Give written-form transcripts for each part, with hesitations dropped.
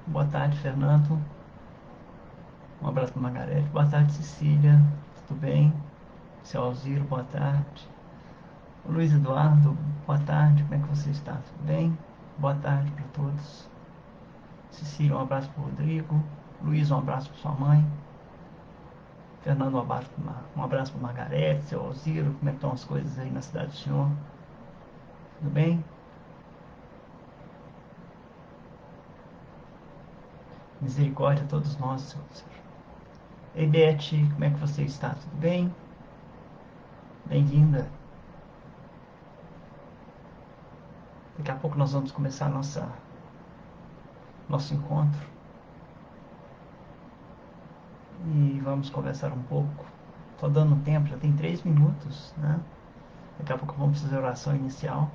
Boa tarde, Fernando. Um abraço para Margarete. Boa tarde, Cecília. Tudo bem? Seu Alziro, boa tarde. Luiz Eduardo, boa tarde. Como é que você está? Tudo bem? Boa tarde para todos. Cecília, um abraço para o Rodrigo. Luiz, um abraço para sua mãe. Fernando, um abraço para Margarete, seu Alziro. Como é que estão as coisas aí na cidade do senhor? Tudo bem? Misericórdia a todos nós, Senhor. Ei, Beth, como é que você está? Tudo bem? Bem-vinda. Daqui a pouco nós vamos começar nosso encontro e vamos conversar um pouco. Estou dando tempo, já tem 3 minutos, né? Daqui a pouco vamos fazer a oração inicial.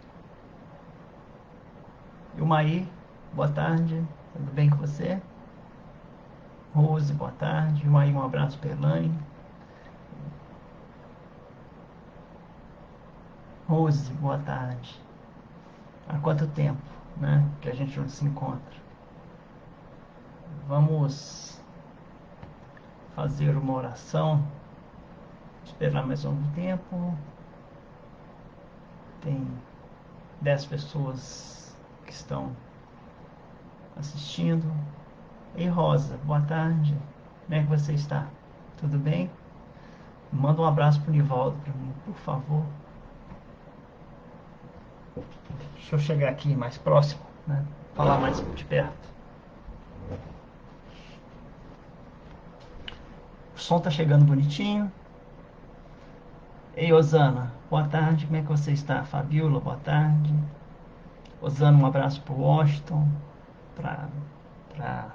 E o Maí, boa tarde, tudo bem com você? Rose, boa tarde. E o Maí, um abraço para Elaine. Rose, boa tarde. Há quanto tempo, né, que a gente não se encontra? Vamos fazer uma oração, esperar mais um tempo. Tem 10 pessoas que estão assistindo. Ei, Rosa, boa tarde. Como é que você está? Tudo bem? Manda um abraço pro Nivaldo para mim, por favor. Deixa eu chegar aqui mais próximo, né? Falar mais de perto. O som tá chegando bonitinho. Ei, Osana, boa tarde. Como é que você está? Fabiola, boa tarde. Osana, um abraço pro Washington, pra, pra,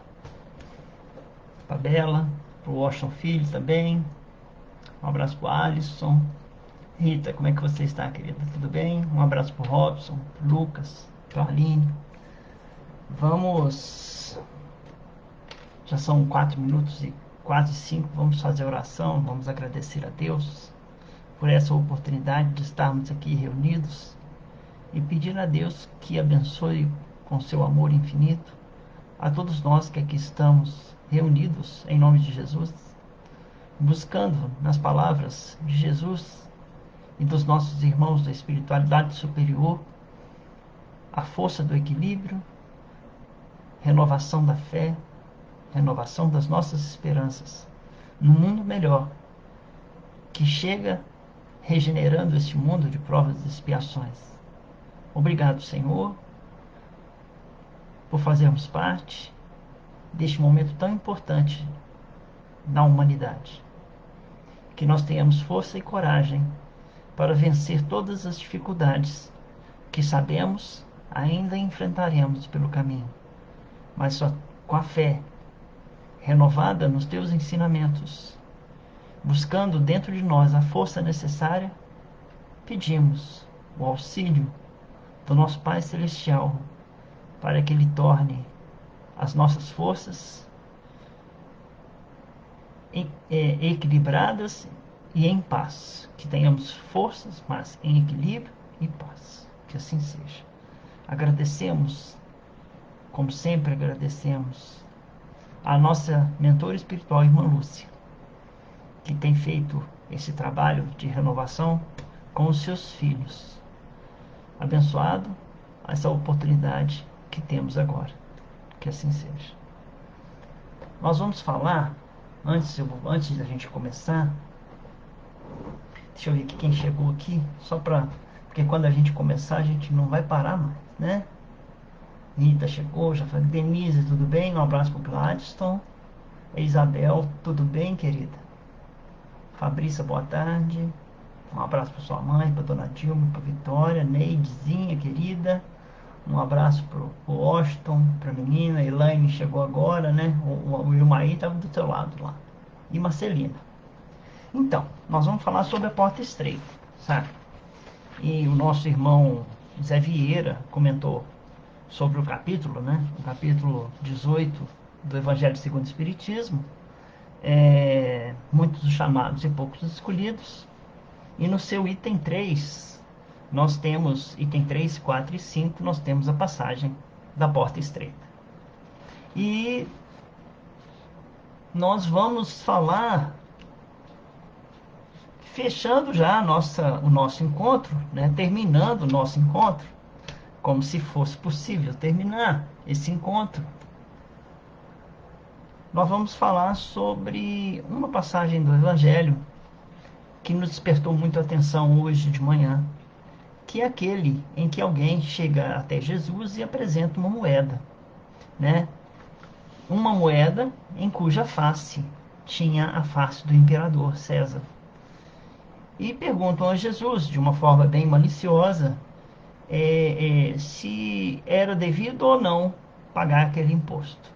pra Bela, pro Washington Filho também. Um abraço pro Alisson. Rita, como é que você está, querida? Tudo bem? Um abraço pro Robson, pro Lucas, pro Aline. Vamos. Já são 4 minutos e quase 5. Vamos fazer oração. Vamos agradecer a Deus por essa oportunidade de estarmos aqui reunidos e pedir a Deus que abençoe com seu amor infinito a todos nós que aqui estamos reunidos em nome de Jesus, buscando nas palavras de Jesus e dos nossos irmãos da espiritualidade superior a força do equilíbrio, renovação da fé, renovação das nossas esperanças num mundo melhor que chega regenerando este mundo de provas e expiações. Obrigado, Senhor, por fazermos parte deste momento tão importante na humanidade. Que nós tenhamos força e coragem para vencer todas as dificuldades que sabemos ainda enfrentaremos pelo caminho, mas só com a fé renovada nos teus ensinamentos, buscando dentro de nós a força necessária, pedimos o auxílio do nosso Pai Celestial para que Ele torne as nossas forças equilibradas e em paz. Que tenhamos forças, mas em equilíbrio e paz. Que assim seja. Agradecemos, como sempre agradecemos, a nossa mentora espiritual, irmã Lúcia, que tem feito esse trabalho de renovação com os seus filhos. Abençoado essa oportunidade que temos agora. Que assim seja. Nós vamos falar, antes da gente começar, deixa eu ver aqui quem chegou aqui, porque quando a gente começar a gente não vai parar mais, né? Rita chegou, já falei. Denise, tudo bem? Um abraço pro Gladstone. Isabel, tudo bem, querida? Fabrícia, boa tarde. Um abraço para sua mãe, para dona Dilma, para Vitória. Neidezinha, querida. Um abraço pro Washington, pra menina. Elaine chegou agora, né? O Ilmaí estava do teu lado lá. E Marcelina. Então, nós vamos falar sobre a porta estreita, sabe? E o nosso irmão Zé Vieira comentou sobre o capítulo, né? O capítulo 18 do Evangelho segundo o Espiritismo. Muitos os chamados e poucos os escolhidos. E no seu item 3, nós temos, item 3, 4 e 5, nós temos a passagem da porta estreita. E nós vamos falar, fechando já o nosso encontro, né? Terminando o nosso encontro, como se fosse possível terminar esse encontro. Nós vamos falar sobre uma passagem do Evangelho que nos despertou muito a atenção hoje de manhã, que é aquele em que alguém chega até Jesus e apresenta uma moeda, né? Uma moeda em cuja face tinha a face do imperador César. E perguntam a Jesus, de uma forma bem maliciosa, se era devido ou não pagar aquele imposto.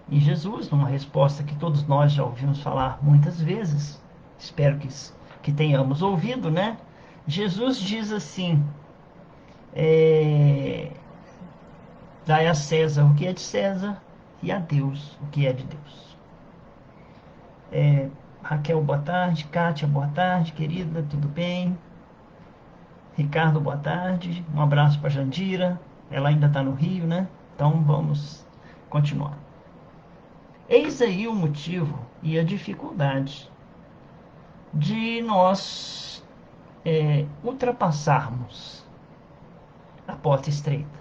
E Jesus, numa resposta que todos nós já ouvimos falar muitas vezes, espero que tenhamos ouvido, né? Jesus diz assim: é, dai a César o que é de César e a Deus o que é de Deus. Raquel, boa tarde. Kátia, boa tarde, querida, tudo bem? Ricardo, boa tarde. Um abraço para Jandira. Ela ainda está no Rio, né? Então vamos continuar. Eis aí o motivo e a dificuldade de nós ultrapassarmos a porta estreita.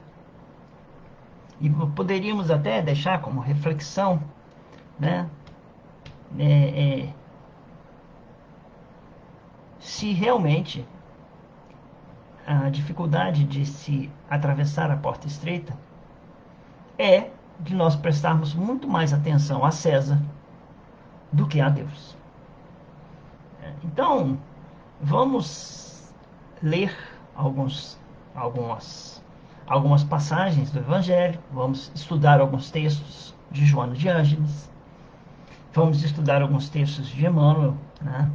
E poderíamos até deixar como reflexão, né? É, é, se realmente a dificuldade de se atravessar a porta estreita é de nós prestarmos muito mais atenção a César do que a Deus. Então, vamos ler algumas, algumas passagens do Evangelho, vamos estudar alguns textos de Joana de Ângeles, vamos estudar alguns textos de Emmanuel, né?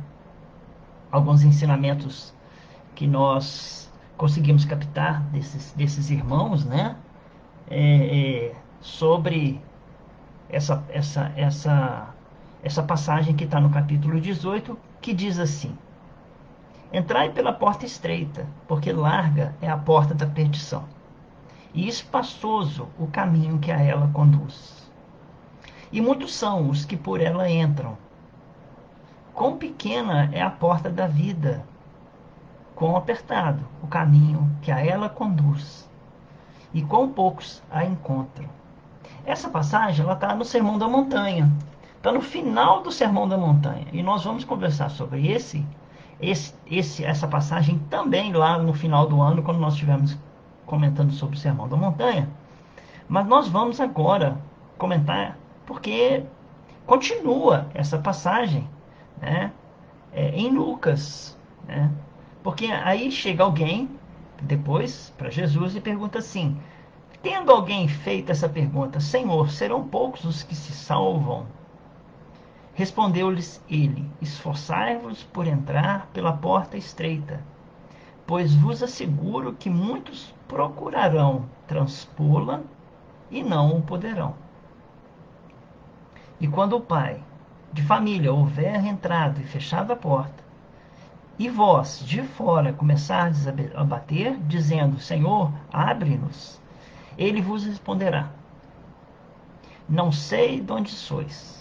Alguns ensinamentos que nós conseguimos captar desses irmãos, né? Sobre essa passagem que está no capítulo 18, que diz assim: entrai pela porta estreita, porque larga é a porta da perdição, e espaçoso o caminho que a ela conduz. E muitos são os que por ela entram. Quão pequena é a porta da vida, quão apertado o caminho que a ela conduz, e quão poucos a encontram. Essa passagem ela está no Sermão da Montanha, está no final do Sermão da Montanha, e nós vamos conversar sobre essa passagem também lá no final do ano, quando nós estivermos comentando sobre o Sermão da Montanha. Mas nós vamos agora comentar porque continua essa passagem, né, em Lucas, né? Porque aí chega alguém depois para Jesus e pergunta assim: tendo alguém feito essa pergunta, Senhor, serão poucos os que se salvam? Respondeu-lhes ele: esforçai-vos por entrar pela porta estreita, pois vos asseguro que muitos procurarão transpô-la e não o poderão. E quando o pai de família houver entrado e fechado a porta, e vós de fora começardes a bater, dizendo: Senhor, abre-nos, ele vos responderá: não sei de onde sois.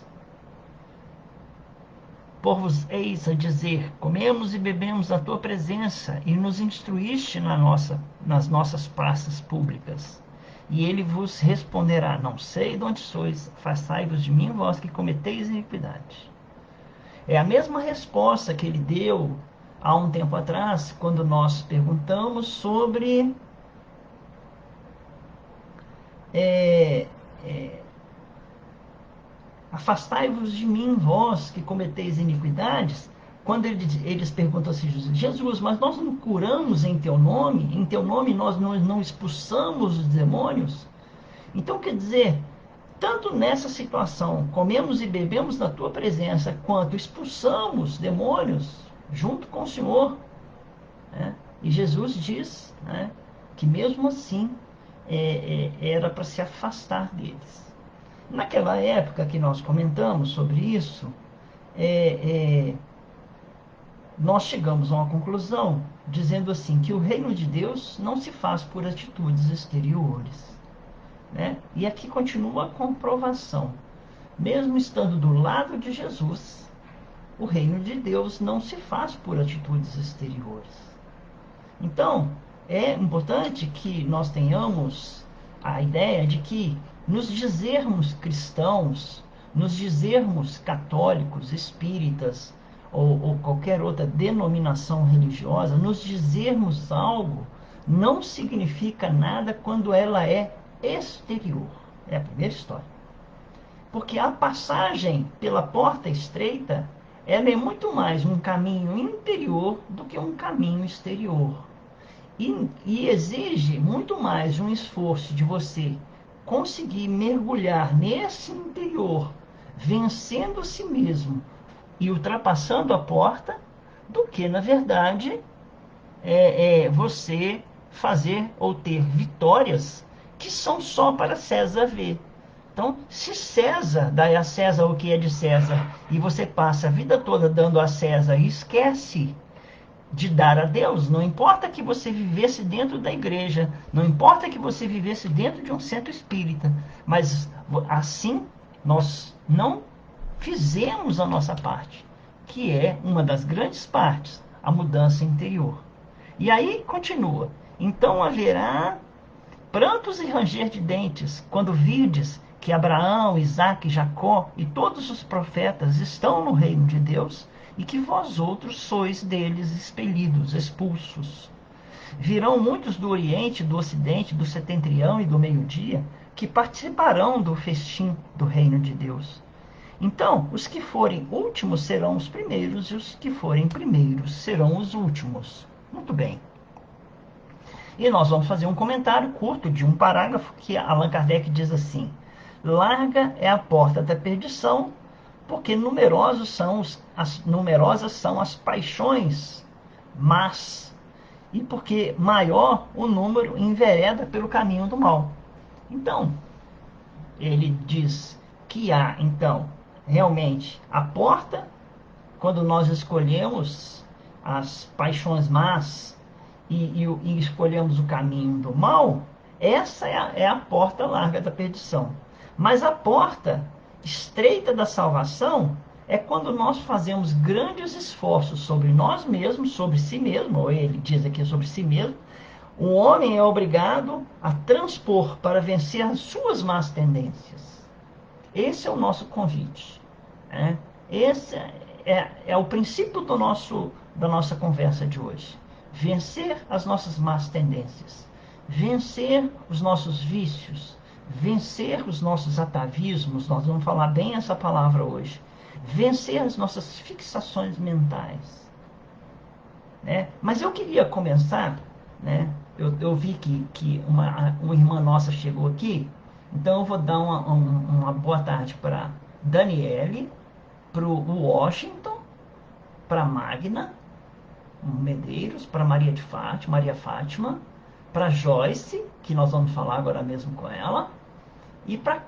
Por vos eis a dizer: comemos e bebemos na tua presença, e nos instruíste nas nossas praças públicas. E ele vos responderá: não sei de onde sois, afastai-vos de mim, vós que cometeis iniquidade. É a mesma resposta que ele deu há um tempo atrás, quando nós perguntamos sobre é, é, afastai-vos de mim, vós que cometeis iniquidades. Quando eles perguntam assim: Jesus, mas nós não curamos em teu nome nós não expulsamos os demônios? Então quer dizer, tanto nessa situação, comemos e bebemos na tua presença, quanto expulsamos demônios junto com o Senhor, né? E Jesus diz, né, que mesmo assim era para se afastar deles. Naquela época que nós comentamos sobre isso, nós chegamos a uma conclusão dizendo assim que o reino de Deus não se faz por atitudes exteriores, né? E aqui continua a comprovação. Mesmo estando do lado de Jesus, o reino de Deus não se faz por atitudes exteriores. Então, é importante que nós tenhamos a ideia de que nos dizermos cristãos, nos dizermos católicos, espíritas ou qualquer outra denominação religiosa, nos dizermos algo não significa nada quando ela é exterior. É a primeira história. Porque a passagem pela porta estreita, ela é muito mais um caminho interior do que um caminho exterior. E exige muito mais um esforço de você conseguir mergulhar nesse interior, vencendo a si mesmo e ultrapassando a porta, do que, na verdade, você fazer ou ter vitórias que são só para César ver. Então, se César dá a César o que é de César e você passa a vida toda dando a César e esquece de dar a Deus, não importa que você vivesse dentro da igreja, não importa que você vivesse dentro de um centro espírita, mas assim nós não fizemos a nossa parte, que é uma das grandes partes, a mudança interior. E aí continua: então haverá prantos e ranger de dentes, quando virdes que Abraão, Isaque, Jacó e todos os profetas estão no reino de Deus, e que vós outros sois deles expelidos, expulsos. Virão muitos do Oriente, do Ocidente, do Setentrião e do Meio-Dia, que participarão do festim do reino de Deus. Então, os que forem últimos serão os primeiros, e os que forem primeiros serão os últimos. Muito bem. E nós vamos fazer um comentário curto de um parágrafo que Allan Kardec diz assim: larga é a porta da perdição, porque numerosas são as paixões mas e porque maior o número envereda pelo caminho do mal. Então, ele diz que há, então, realmente a porta, quando nós escolhemos as paixões más e escolhemos o caminho do mal, essa é a porta larga da perdição. Mas a porta estreita da salvação é quando nós fazemos grandes esforços sobre nós mesmos, sobre si mesmo, ou ele diz aqui sobre si mesmo. O homem é obrigado a transpor para vencer as suas más tendências. Esse é o nosso convite, né? Esse é o princípio da nossa conversa de hoje. Vencer as nossas más tendências, vencer os nossos vícios, vencer os nossos atavismos, nós vamos falar bem essa palavra hoje, vencer as nossas fixações mentais, né? Mas eu queria começar, né? Eu vi que uma irmã nossa chegou aqui, então eu vou dar uma boa tarde para Daniele, para o Washington, para Magna Medeiros, para Maria Fátima, para Joyce, que nós vamos falar agora mesmo com ela, e para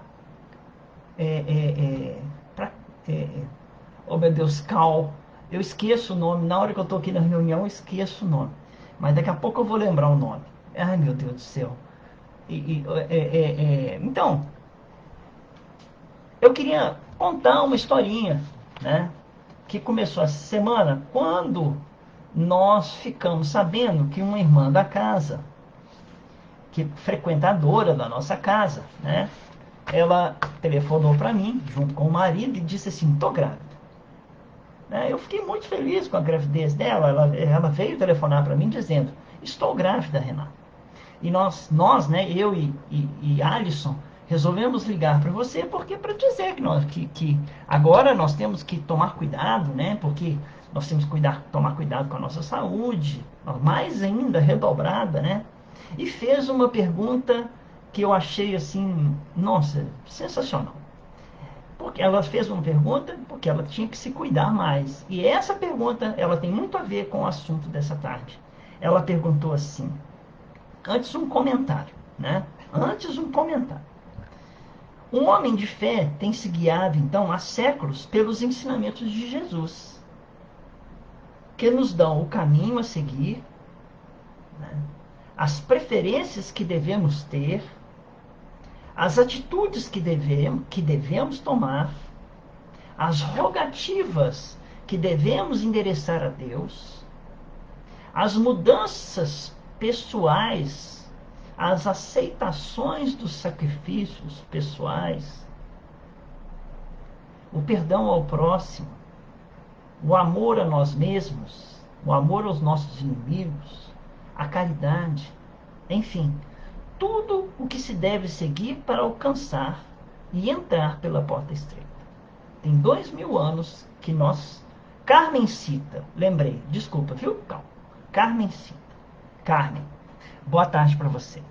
oh meu Deus, Cal, eu esqueço o nome, na hora que eu estou aqui na reunião eu esqueço o nome, mas daqui a pouco eu vou lembrar o nome. Ai meu Deus do céu. Então, eu queria contar uma historinha, né, que começou essa semana, quando nós ficamos sabendo que uma irmã da casa, que frequentadora da nossa casa, né, ela telefonou para mim, junto com o marido, e disse assim: tô grávida. Eu fiquei muito feliz com a gravidez dela. Ela veio telefonar para mim dizendo: estou grávida, Renata. E nós, né, eu e Alisson, resolvemos ligar para você porque para dizer que agora nós temos que tomar cuidado, né, porque nós temos que tomar cuidado com a nossa saúde, mais ainda redobrada, né? E fez uma pergunta que eu achei assim, nossa, sensacional. Porque ela fez uma pergunta porque ela tinha que se cuidar mais. E essa pergunta, ela tem muito a ver com o assunto dessa tarde. Ela perguntou assim, antes um comentário, né? Antes um comentário. Um homem de fé tem se guiado, então, há séculos pelos ensinamentos de Jesus, que nos dão o caminho a seguir, né? As preferências que devemos ter, as atitudes que devemos tomar, as rogativas que devemos endereçar a Deus, as mudanças pessoais, as aceitações dos sacrifícios pessoais, o perdão ao próximo, o amor a nós mesmos, o amor aos nossos inimigos, a caridade, enfim, tudo o que se deve seguir para alcançar e entrar pela porta estreita. Tem 2000 anos que nós... Carmen cita, lembrei, desculpa, viu? Calma. Carmen cita. Carmen, boa tarde para você.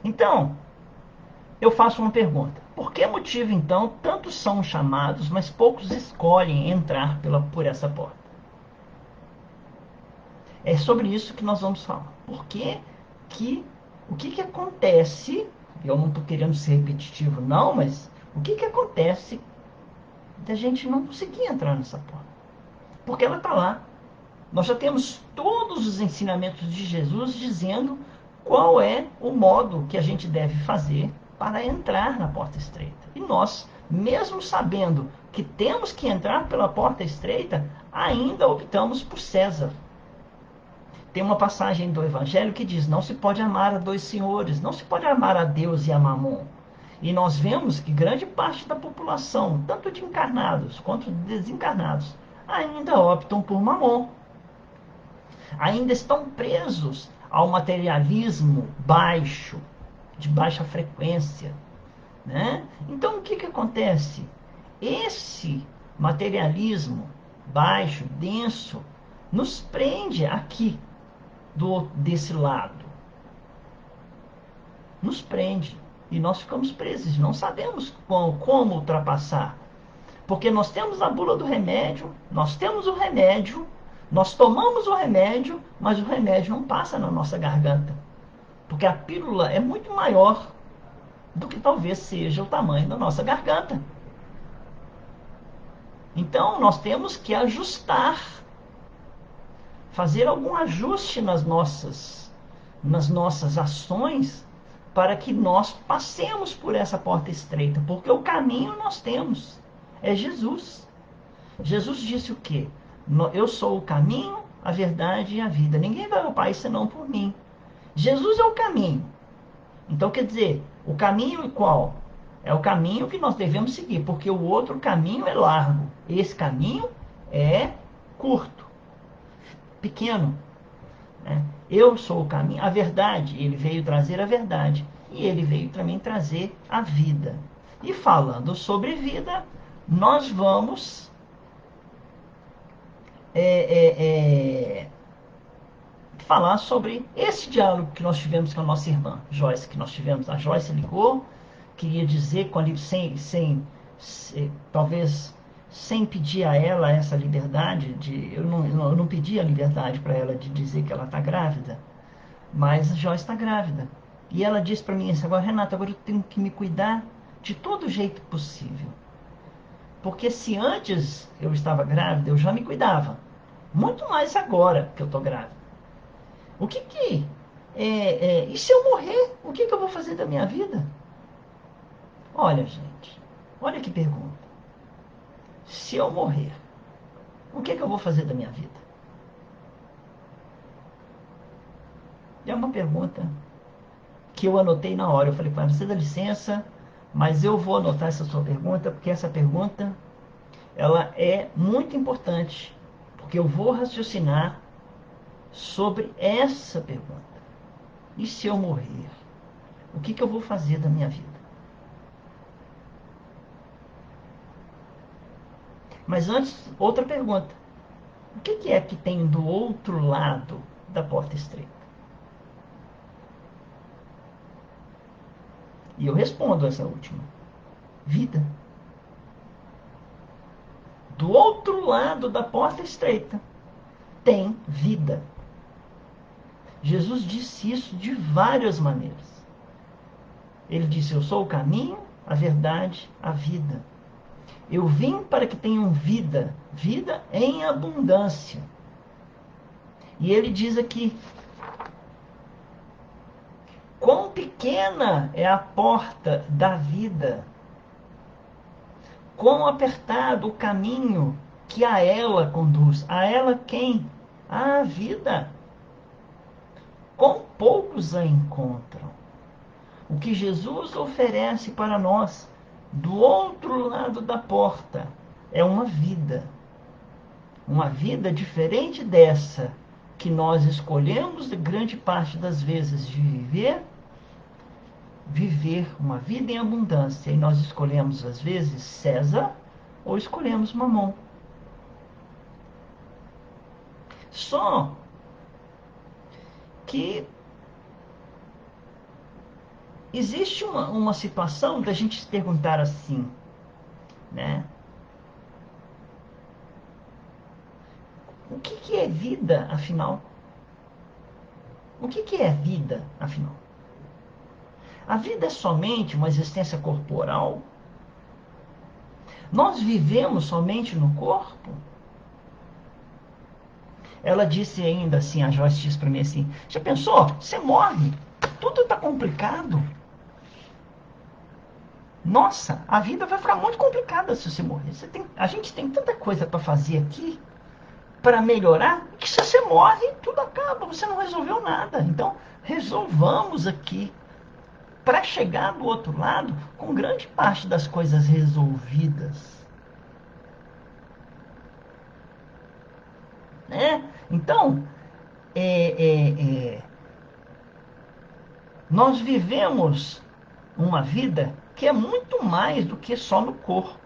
Então, eu faço uma pergunta. Por que motivo, então, tantos são chamados, mas poucos escolhem entrar por essa porta? É sobre isso que nós vamos falar. Por que o que acontece, eu não estou querendo ser repetitivo não, mas o que acontece da gente não conseguir entrar nessa porta? Porque ela está lá. Nós já temos todos os ensinamentos de Jesus dizendo qual é o modo que a gente deve fazer para entrar na porta estreita. E nós, mesmo sabendo que temos que entrar pela porta estreita, ainda optamos por César. Tem uma passagem do Evangelho que diz: não se pode amar a dois senhores, não se pode amar a Deus e a Mamon. E nós vemos que grande parte da população, tanto de encarnados quanto de desencarnados, ainda optam por Mamon. Ainda estão presos ao materialismo baixo, de baixa frequência, né? Então o que acontece? Esse materialismo baixo, denso, nos prende aqui, desse lado. Nos prende. E nós ficamos presos. Não sabemos como ultrapassar. Porque nós temos a bula do remédio, nós temos o remédio, nós tomamos o remédio, mas o remédio não passa na nossa garganta. Porque a pílula é muito maior do que talvez seja o tamanho da nossa garganta. Então nós temos que ajustar, fazer algum ajuste nas nossas ações para que nós passemos por essa porta estreita. Porque o caminho nós temos, é Jesus. Jesus disse o quê? Eu sou o caminho, a verdade e a vida. Ninguém vai ao Pai senão por mim. Jesus é o caminho. Então, quer dizer, o caminho qual? É o caminho que nós devemos seguir, porque o outro caminho é largo. Esse caminho é curto, pequeno. Né? Eu sou o caminho, a verdade. Ele veio trazer a verdade. E ele veio também trazer a vida. E falando sobre vida, nós vamos falar sobre esse diálogo que nós tivemos com a nossa irmã Joyce, a Joyce ligou, queria dizer, talvez sem pedir a ela essa liberdade, eu não pedi a liberdade para ela de dizer que ela está grávida, mas a Joyce está grávida. E ela disse para mim assim: agora, Renata, agora eu tenho que me cuidar de todo jeito possível. Porque se antes eu estava grávida, eu já me cuidava. Muito mais agora que eu estou grávida. E se eu morrer, o que eu vou fazer da minha vida? Olha, gente, olha que pergunta. Se eu morrer, o que eu vou fazer da minha vida? É uma pergunta que eu anotei na hora. Eu falei para você, dá licença, mas eu vou anotar essa sua pergunta, porque essa pergunta ela é muito importante, porque eu vou raciocinar sobre essa pergunta. E se eu morrer, o que eu vou fazer da minha vida? Mas antes, outra pergunta. O que é que tem do outro lado da porta estreita? E eu respondo essa última. Vida. Do outro lado da porta estreita tem vida. Jesus disse isso de várias maneiras. Ele disse: eu sou o caminho, a verdade, a vida. Eu vim para que tenham vida, vida em abundância. E ele diz aqui: com pequena é a porta da vida, quão apertado o caminho que a ela conduz. A ela quem? A vida. Quão poucos a encontram. O que Jesus oferece para nós, do outro lado da porta, é uma vida. Uma vida diferente dessa que nós escolhemos, de grande parte das vezes, de viver uma vida em abundância. E nós escolhemos, às vezes, César ou escolhemos Mamon. Só que existe uma situação da gente se perguntar assim, né? O que é vida, afinal? O que é vida, afinal? A vida é somente uma existência corporal? Nós vivemos somente no corpo? Ela disse ainda assim, a Joyce disse para mim assim, já pensou? Você morre, tudo está complicado. Nossa, a vida vai ficar muito complicada se você morrer. A gente tem tanta coisa para fazer aqui, para melhorar, que se você morre, tudo acaba, você não resolveu nada. Então, resolvamos aqui, para chegar do outro lado, com grande parte das coisas resolvidas. Né? Então, nós vivemos uma vida que é muito mais do que só no corpo.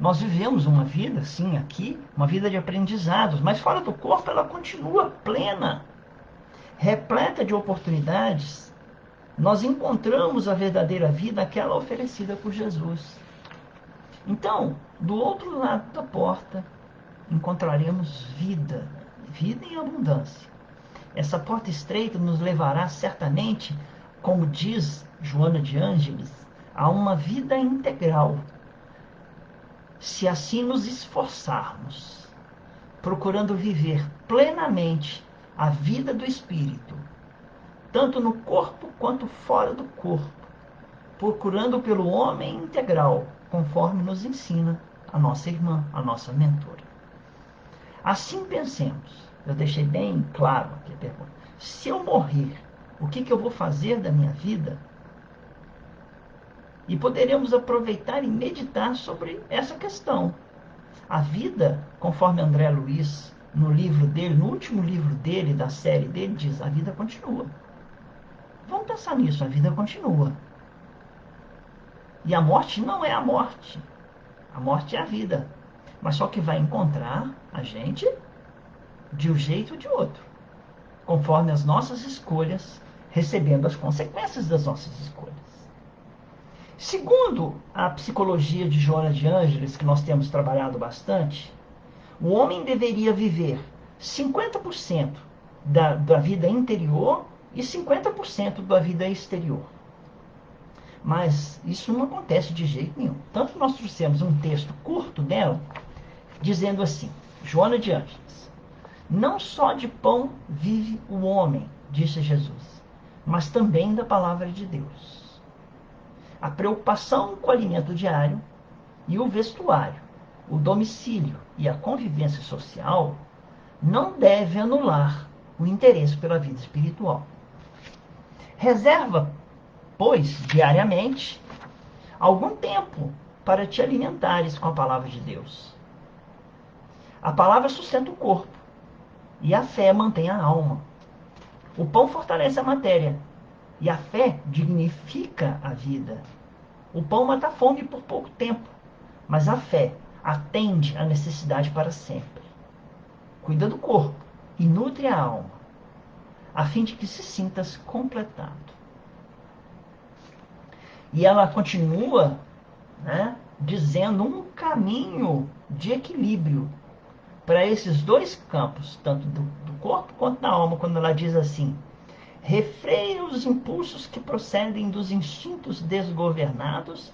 Nós vivemos uma vida, sim, aqui, uma vida de aprendizados, mas fora do corpo ela continua plena, repleta de oportunidades. Nós encontramos a verdadeira vida, aquela oferecida por Jesus. Então, do outro lado da porta, encontraremos vida, vida em abundância. Essa porta estreita nos levará certamente, como diz Joana de Ângeles, a uma vida integral, se assim nos esforçarmos, procurando viver plenamente a vida do Espírito, tanto no corpo quanto fora do corpo, procurando pelo homem integral, conforme nos ensina a nossa irmã, a nossa mentora. Assim pensemos. Eu deixei bem claro aqui a pergunta. Se eu morrer, o que eu vou fazer da minha vida? E poderemos aproveitar e meditar sobre essa questão. A vida, conforme André Luiz, no livro dele, no último livro dele, da série dele, diz, a vida continua. Vamos pensar nisso, a vida continua. E a morte não é a morte. A morte é a vida. Mas só que vai encontrar a gente de um jeito ou de outro, conforme as nossas escolhas, recebendo as consequências das nossas escolhas. Segundo a psicologia de Joana de Ângeles, que nós temos trabalhado bastante, o homem deveria viver 50% da vida interior e 50% da vida exterior. Mas isso não acontece de jeito nenhum. Tanto nós trouxemos um texto curto dela, dizendo assim, Joana de Ângeles, não só de pão vive o homem, disse Jesus, mas também da palavra de Deus. A preocupação com o alimento diário e o vestuário, o domicílio e a convivência social não deve anular o interesse pela vida espiritual. Reserva, pois, diariamente, algum tempo para te alimentares com a palavra de Deus. A palavra sustenta o corpo e a fé mantém a alma. O pão fortalece a matéria e a fé dignifica a vida. O pão mata a fome por pouco tempo, mas a fé atende à necessidade para sempre. Cuida do corpo e nutre a alma, a fim de que se sintas completado. E ela continua, né, dizendo um caminho de equilíbrio para esses dois campos, tanto do corpo quanto da alma, quando ela diz assim, refreia os impulsos que procedem dos instintos desgovernados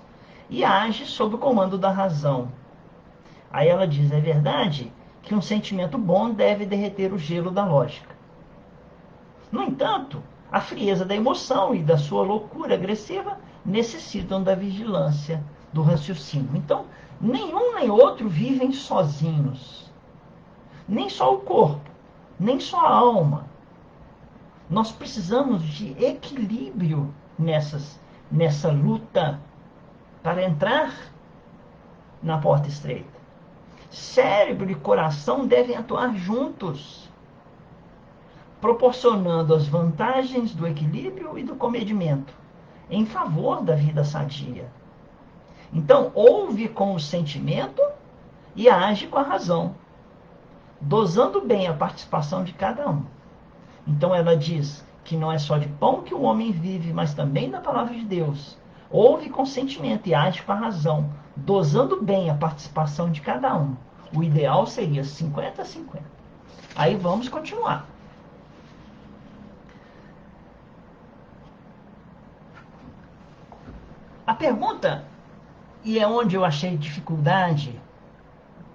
e age sob o comando da razão. Aí ela diz, é verdade que um sentimento bom deve derreter o gelo da lógica. No entanto, A frieza da emoção e da sua loucura agressiva necessitam da vigilância, do raciocínio. Então, nenhum nem outro vivem sozinhos. Nem só o corpo, nem só a alma. Nós precisamos de equilíbrio nessa luta para entrar na porta estreita. Cérebro e coração devem atuar juntos, proporcionando as vantagens do equilíbrio e do comedimento, em favor da vida sadia. Então, ouve com o sentimento e age com a razão, dosando bem a participação de cada um. Então ela diz que não é só de pão que o homem vive, mas também da palavra de Deus. Ouve com sentimento e age com a razão, dosando bem a participação de cada um. O ideal seria 50-50. Aí vamos continuar. A pergunta, e é onde eu achei dificuldade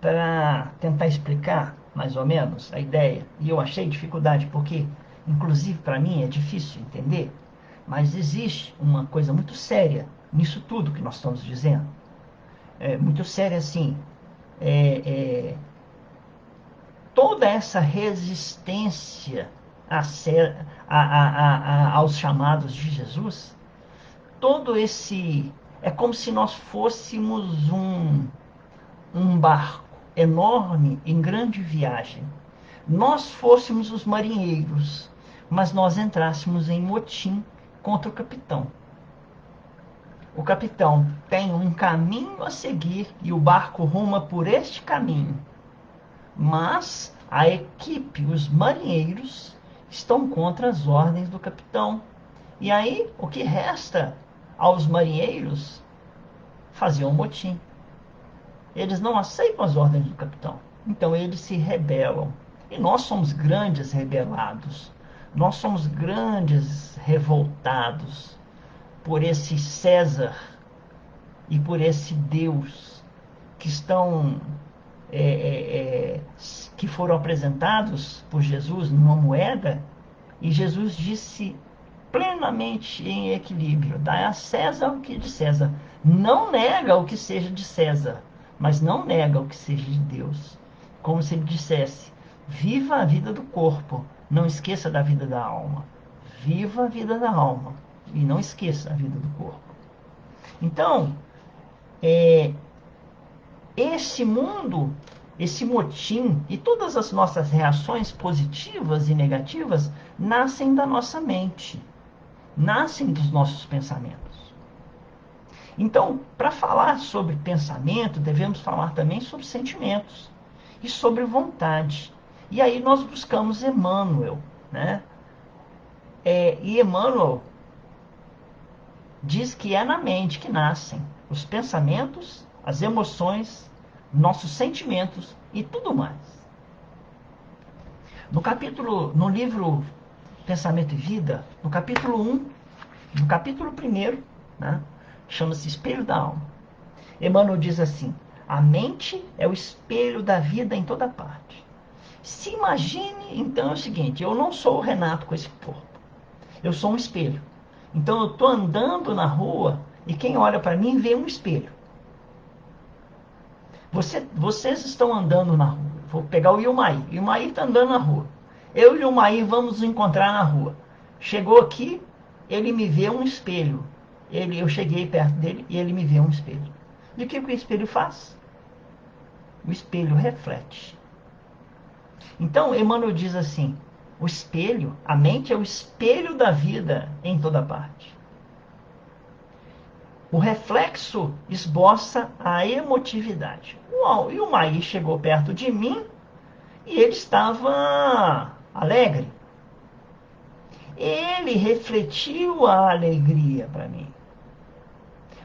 para tentar explicar mais ou menos a ideia, e eu achei dificuldade porque, inclusive para mim, é difícil entender, mas existe uma coisa muito séria nisso tudo que nós estamos dizendo. É muito séria assim. É, toda essa resistência aos chamados de Jesus, todo esse. É como se nós fôssemos um barco enorme em grande viagem. Nós fôssemos os marinheiros, mas nós entrássemos em motim contra o capitão. O capitão tem um caminho a seguir e o barco ruma por este caminho. Mas a equipe, os marinheiros, estão contra as ordens do capitão. E aí, o que resta aos marinheiros? Fazer um motim. Eles não aceitam as ordens do capitão. Então eles se rebelam. E nós somos grandes rebelados. Nós somos grandes revoltados por esse César e por esse Deus que estão que foram apresentados por Jesus numa moeda, e Jesus disse plenamente em equilíbrio: dá a César o que é de César. Não nega o que seja de César, mas não nega o que seja de Deus. Como se ele dissesse: viva a vida do corpo, não esqueça da vida da alma. Viva a vida da alma e não esqueça a vida do corpo. Então, esse mundo, esse motim e todas as nossas reações positivas e negativas nascem da nossa mente, nascem dos nossos pensamentos. Então, para falar sobre pensamento, devemos falar também sobre sentimentos e sobre vontade. E aí nós buscamos Emmanuel, né? E Emmanuel diz que é na mente que nascem os pensamentos, as emoções, nossos sentimentos e tudo mais. No livro Pensamento e Vida, no capítulo 1, no capítulo 1, né, chama-se Espelho da Alma. Emmanuel diz assim: a mente é o espelho da vida em toda parte. Se imagine, então, é o seguinte: eu não sou o Renato com esse corpo. Eu sou um espelho. Então eu estou andando na rua e quem olha para mim vê um espelho. Vocês estão andando na rua. Vou pegar o Ilmair. O Ilmair está andando na rua. Eu e o Ilmair vamos nos encontrar na rua. Chegou aqui, ele me vê um espelho. Eu cheguei perto dele e ele me vê um espelho. E o que o espelho faz? O espelho reflete. Então, Emmanuel diz assim: o espelho, a mente é o espelho da vida em toda parte. O reflexo esboça a emotividade. E o Maí chegou perto de mim e ele estava alegre. Ele refletiu a alegria para mim.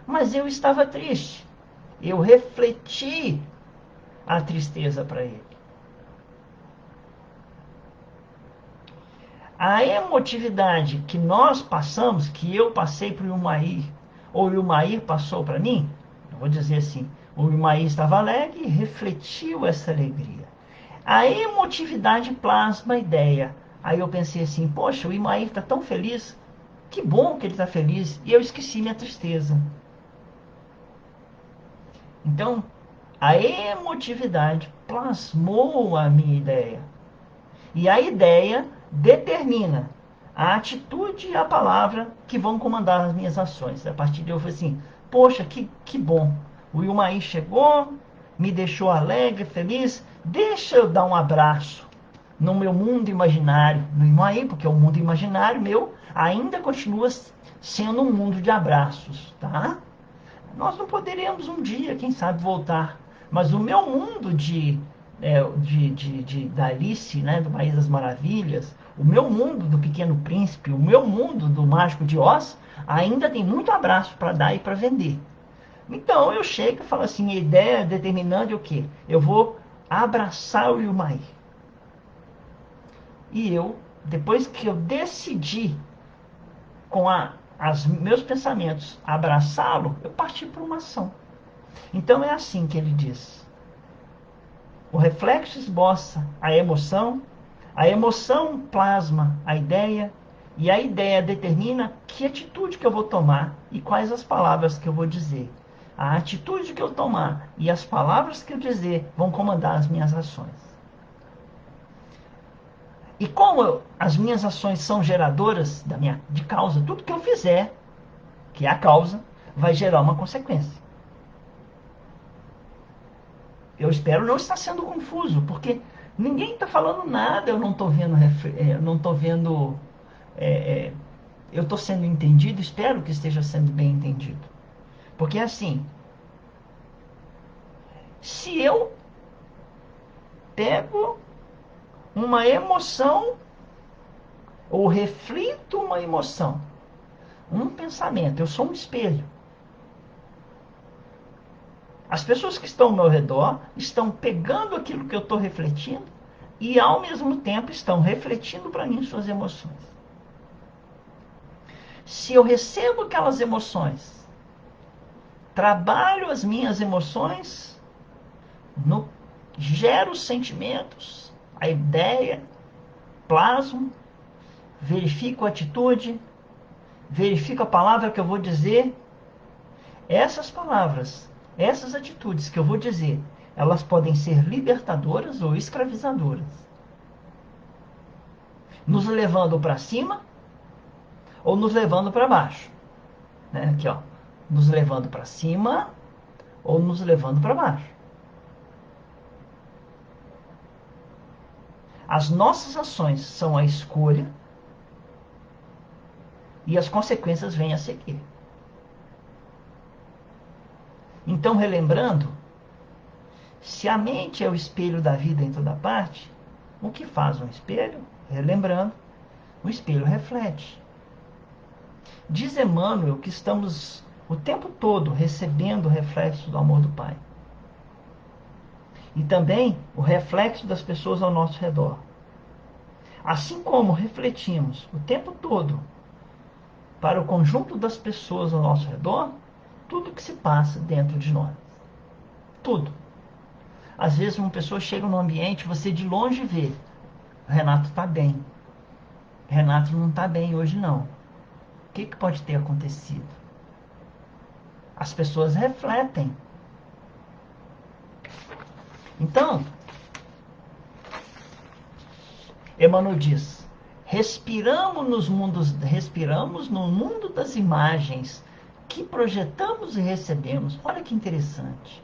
Mas eu estava triste. Eu refleti a tristeza para ele. A emotividade que nós passamos, que eu passei para o Ilmair, ou o Ilmair passou para mim, eu vou dizer assim: o Ilmair estava alegre e refletiu essa alegria. A emotividade plasma a ideia. Aí eu pensei assim, poxa, o Imair está tão feliz, que bom que ele está feliz, e eu esqueci minha tristeza. Então, a emotividade plasmou a minha ideia. E a ideia determina a atitude e a palavra que vão comandar as minhas ações. A partir de eu falei assim, poxa, que bom. O Ilmaí chegou, me deixou alegre, feliz. Deixa eu dar um abraço no meu mundo imaginário, no Ilmaí, porque o mundo imaginário meu ainda continua sendo um mundo de abraços, tá? Nós não poderíamos um dia, quem sabe, voltar. Mas o meu mundo da Alice, né, do País das Maravilhas, o meu mundo do Pequeno Príncipe, o meu mundo do Mágico de Oz, ainda tem muito abraço para dar e para vender. Então eu chego e falo assim, a ideia determinante é o quê? Eu vou abraçar o Ilmair. E eu, depois que eu decidi com os meus pensamentos abraçá-lo, eu parti para uma ação. Então é assim que ele diz. O reflexo esboça a emoção plasma a ideia, e a ideia determina que atitude que eu vou tomar e quais as palavras que eu vou dizer. A atitude que eu tomar e as palavras que eu dizer vão comandar as minhas ações. E como as minhas ações são geradoras de causa, tudo que eu fizer, que é a causa, vai gerar uma consequência. Eu espero não estar sendo confuso, porque ninguém está falando nada, eu não estou vendo, não estou vendo, é, é, eu estou sendo entendido, espero que esteja sendo bem entendido. Porque assim, se eu pego uma emoção ou reflito uma emoção, um pensamento, eu sou um espelho. As pessoas que estão ao meu redor estão pegando aquilo que eu estou refletindo e ao mesmo tempo estão refletindo para mim suas emoções. Se eu recebo aquelas emoções, trabalho as minhas emoções, no, gero sentimentos, a ideia, plasmo, verifico a atitude, verifico a palavra que eu vou dizer. Essas palavras, essas atitudes que eu vou dizer, elas podem ser libertadoras ou escravizadoras, nos levando para cima ou nos levando para baixo. Né? Aqui, ó, nos levando para cima ou nos levando para baixo. As nossas ações são a escolha e as consequências vêm a seguir. Então, relembrando, se a mente é o espelho da vida em toda parte, o que faz um espelho? Relembrando, o espelho reflete. Diz Emmanuel que estamos o tempo todo recebendo o reflexo do amor do Pai. E também o reflexo das pessoas ao nosso redor. Assim como refletimos o tempo todo para o conjunto das pessoas ao nosso redor, tudo que se passa dentro de nós. Tudo. Às vezes uma pessoa chega num ambiente, você de longe vê, Renato está bem. Renato não está bem hoje não. O que pode ter acontecido? As pessoas refletem. Então, Emmanuel diz, respiramos no mundo das imagens que projetamos e recebemos. Olha que interessante.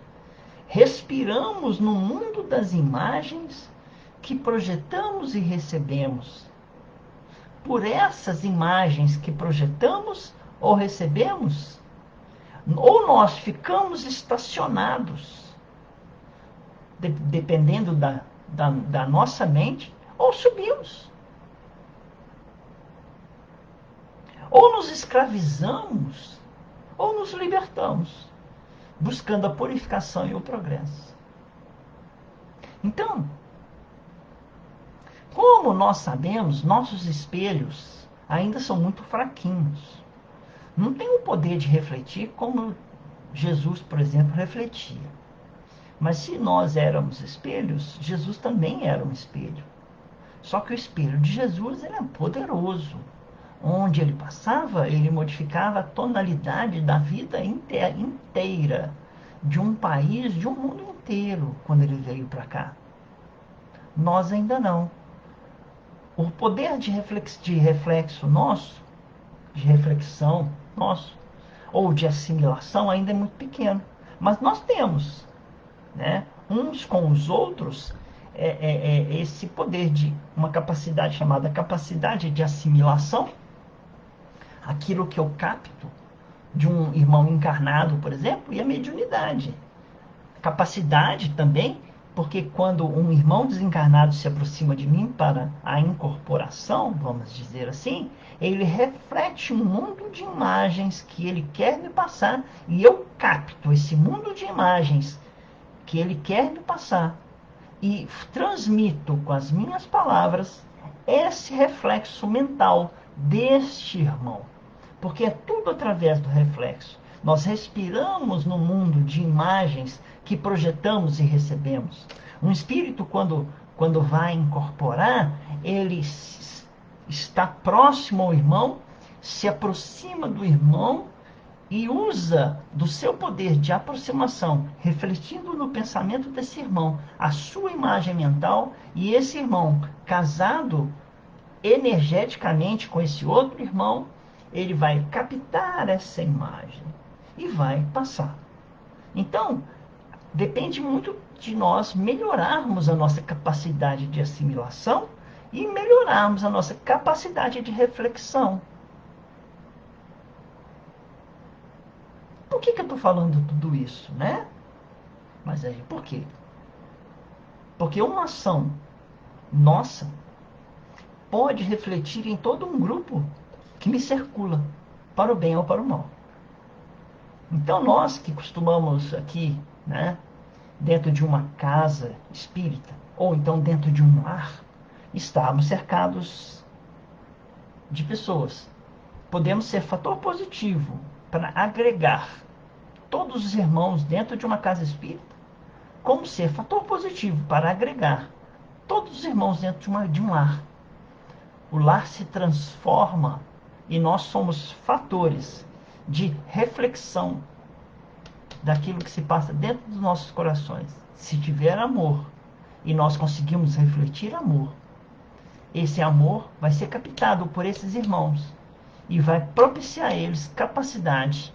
Respiramos no mundo das imagens que projetamos e recebemos. Por essas imagens que projetamos ou recebemos, ou nós ficamos estacionados, dependendo da nossa mente, ou subimos. Ou nos escravizamos, ou nos libertamos, buscando a purificação e o progresso. Então, como nós sabemos, nossos espelhos ainda são muito fraquinhos. Não tem o poder de refletir como Jesus, por exemplo, refletia. Mas se nós éramos espelhos, Jesus também era um espelho. Só que o Espírito de Jesus, ele é poderoso. Onde ele passava, ele modificava a tonalidade da vida inteira, de um país, de um mundo inteiro, quando ele veio para cá. Nós ainda não. O poder de reflexo nosso, de reflexão nosso, ou de assimilação, ainda é muito pequeno. Mas nós temos, né? Uns com os outros, esse poder de uma capacidade chamada capacidade de assimilação, aquilo que eu capto de um irmão encarnado, por exemplo, e a mediunidade. Capacidade também, porque quando um irmão desencarnado se aproxima de mim para a incorporação, vamos dizer assim, ele reflete um mundo de imagens que ele quer me passar e eu capto esse mundo de imagens que ele quer me passar e transmito com as minhas palavras esse reflexo mental deste irmão. Porque é tudo através do reflexo. Nós respiramos no mundo de imagens que projetamos e recebemos. Um espírito, quando vai incorporar, ele está próximo ao irmão, se aproxima do irmão e usa do seu poder de aproximação, refletindo no pensamento desse irmão, a sua imagem mental, e esse irmão, casado energeticamente com esse outro irmão, ele vai captar essa imagem e vai passar. Então, depende muito de nós melhorarmos a nossa capacidade de assimilação e melhorarmos a nossa capacidade de reflexão. Por que eu estou falando tudo isso, né? Mas aí, por quê? Porque uma ação nossa pode refletir em todo um grupo que me circula, para o bem ou para o mal. Então nós que costumamos aqui, né, dentro de uma casa espírita, ou então dentro de um lar, estamos cercados de pessoas. Podemos ser fator positivo para agregar todos os irmãos dentro de uma casa espírita, como ser fator positivo para agregar todos os irmãos dentro de um lar. O lar se transforma e nós somos fatores de reflexão daquilo que se passa dentro dos nossos corações. Se tiver amor e nós conseguimos refletir amor, esse amor vai ser captado por esses irmãos e vai propiciar a eles capacidade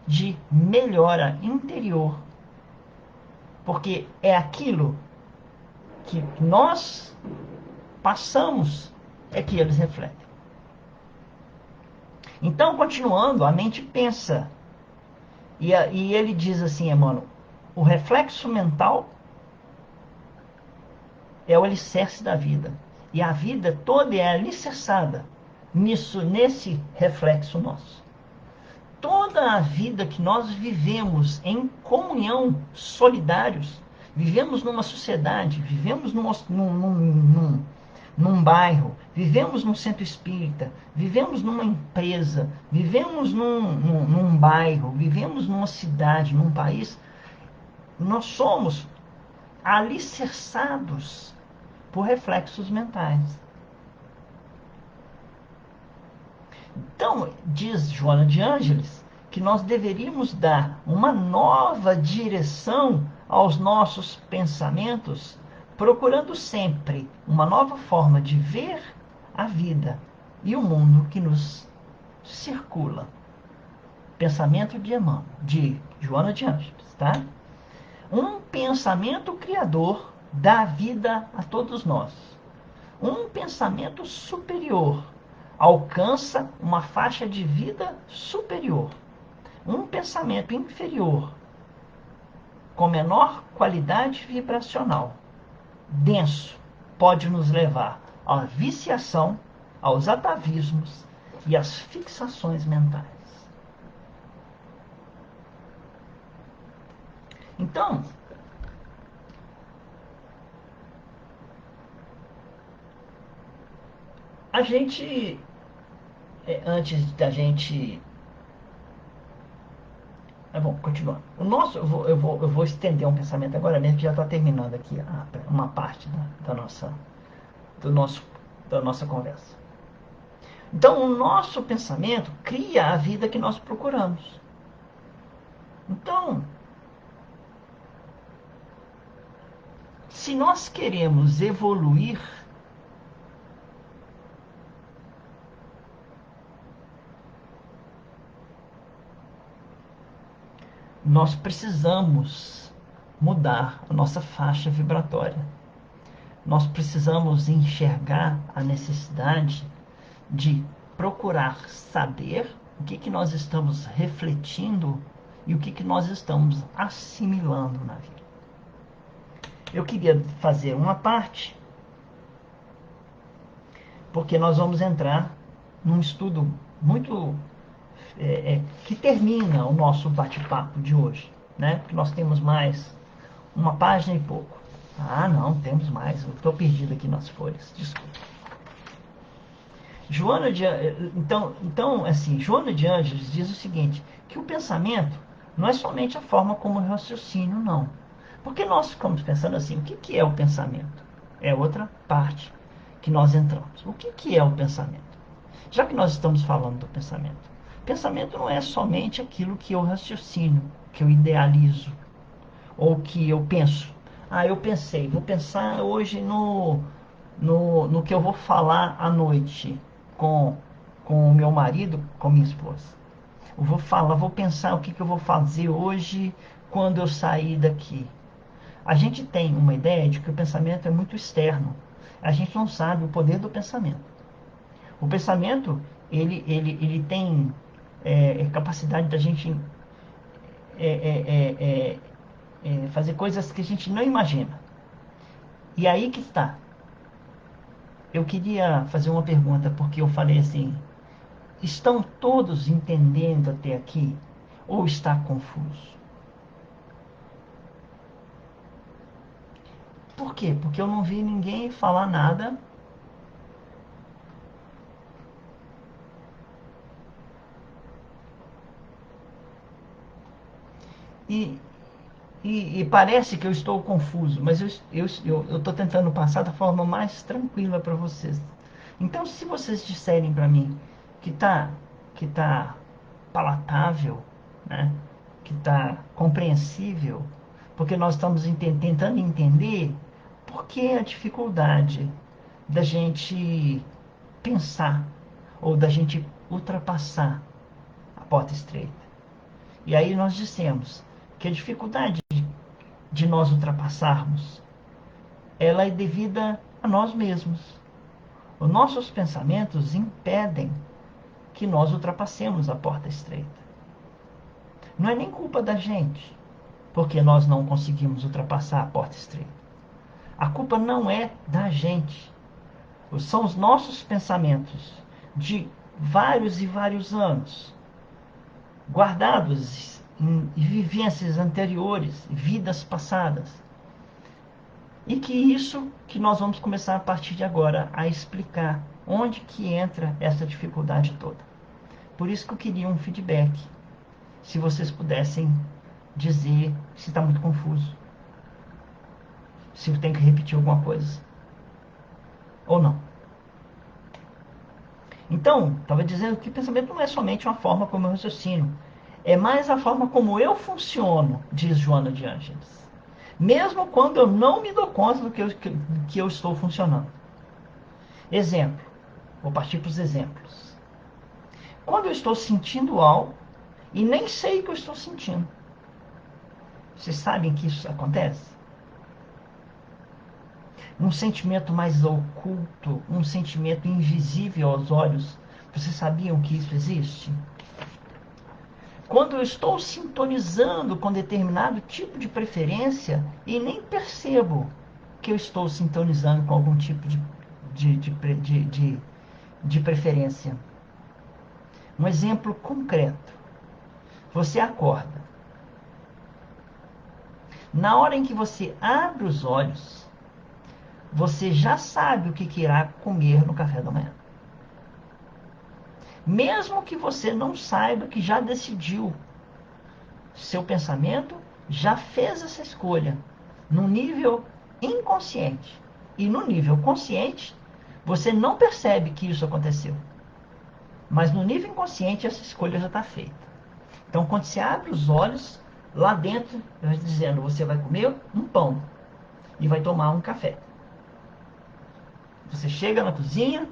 de melhora interior, porque é aquilo que nós passamos é que eles refletem. Então, continuando, a mente pensa. E ele diz assim, Emmanuel, o reflexo mental é o alicerce da vida. E a vida toda é alicerçada nesse reflexo nosso. Toda a vida que nós vivemos em comunhão, solidários, vivemos numa sociedade, vivemos num bairro, vivemos num centro espírita, vivemos numa empresa, vivemos num bairro, vivemos numa cidade, num país, nós somos alicerçados por reflexos mentais. Então, diz Joana de Ângeles, que nós deveríamos dar uma nova direção aos nossos pensamentos, procurando sempre uma nova forma de ver a vida e o mundo que nos circula. Pensamento de Emmanuel, de Joana de Ângeles, tá? Um pensamento criador dá vida a todos nós. Um pensamento superior alcança uma faixa de vida superior. Um pensamento inferior, com menor qualidade vibracional, denso, pode nos levar à viciação, aos atavismos e às fixações mentais. Então, a gente, antes da gente... bom, continuando. Eu vou estender um pensamento agora mesmo, que já está terminando aqui uma parte do nosso da nossa conversa. Então, o nosso pensamento cria a vida que nós procuramos. Então, se nós queremos evoluir, nós precisamos mudar a nossa faixa vibratória. Nós precisamos enxergar a necessidade de procurar saber o que nós estamos refletindo e o que nós estamos assimilando na vida. Eu queria fazer uma parte, porque nós vamos entrar num estudo muito que termina o nosso bate-papo de hoje, né? Porque nós temos mais uma página e pouco. Ah, não, temos mais. Eu estou perdido aqui nas folhas. Desculpa. Joana de Ângeles diz o seguinte, que o pensamento não é somente a forma como o raciocínio, não. Porque nós ficamos pensando assim, o que é o pensamento? É outra parte que nós entramos. O que é o pensamento? Já que nós estamos falando do pensamento, pensamento não é somente aquilo que eu raciocínio, que eu idealizo, ou que eu penso. Ah, eu pensei, vou pensar hoje no que eu vou falar à noite com o meu marido, com minha esposa. Eu vou pensar o que eu vou fazer hoje quando eu sair daqui. A gente tem uma ideia de que o pensamento é muito externo. A gente não sabe o poder do pensamento. O pensamento, ele tem capacidade da gente é, é, fazer coisas que a gente não imagina. E aí que está. Eu queria fazer uma pergunta, porque eu falei assim, estão todos entendendo até aqui? Ou está confuso? Por quê? Porque eu não vi ninguém falar nada. E, e parece que eu estou confuso, mas eu estou tentando passar da forma mais tranquila para vocês. Então, se vocês disserem para mim que tá palatável, né? Que está compreensível, porque nós estamos tentando entender por que a dificuldade da gente pensar ou da gente ultrapassar a porta estreita. E aí nós dissemos que a dificuldade de nós ultrapassarmos, ela é devida a nós mesmos. Os nossos pensamentos impedem que nós ultrapassemos a porta estreita. Não é nem culpa da gente, porque nós não conseguimos ultrapassar a porta estreita. A culpa não é da gente. São os nossos pensamentos de vários e vários anos, guardados em vivências anteriores, vidas passadas. E que isso que nós vamos começar a partir de agora a explicar onde que entra essa dificuldade toda. Por isso que eu queria um feedback. Se vocês pudessem dizer se está muito confuso. Se eu tenho que repetir alguma coisa. Ou não. Então, estava dizendo que pensamento não é somente uma forma como eu raciocínio. É mais a forma como eu funciono, diz Joana de Ângeles. Mesmo quando eu não me dou conta do que eu estou funcionando. Exemplo. Vou partir para os exemplos. Quando eu estou sentindo algo e nem sei o que eu estou sentindo. Vocês sabem que isso acontece? Um sentimento mais oculto, um sentimento invisível aos olhos. Vocês sabiam que isso existe? Quando eu estou sintonizando com determinado tipo de preferência e nem percebo que eu estou sintonizando com algum tipo de preferência. Um exemplo concreto. Você acorda. Na hora em que você abre os olhos, você já sabe o que irá comer no café da manhã. Mesmo que você não saiba, que já decidiu, seu pensamento já fez essa escolha no nível inconsciente. E no nível consciente, Você não percebe que isso aconteceu. Mas no nível inconsciente, essa escolha já está feita. Então, quando você abre os olhos, lá dentro, vai dizendo, você vai comer um pão e vai tomar um café. Você chega na cozinha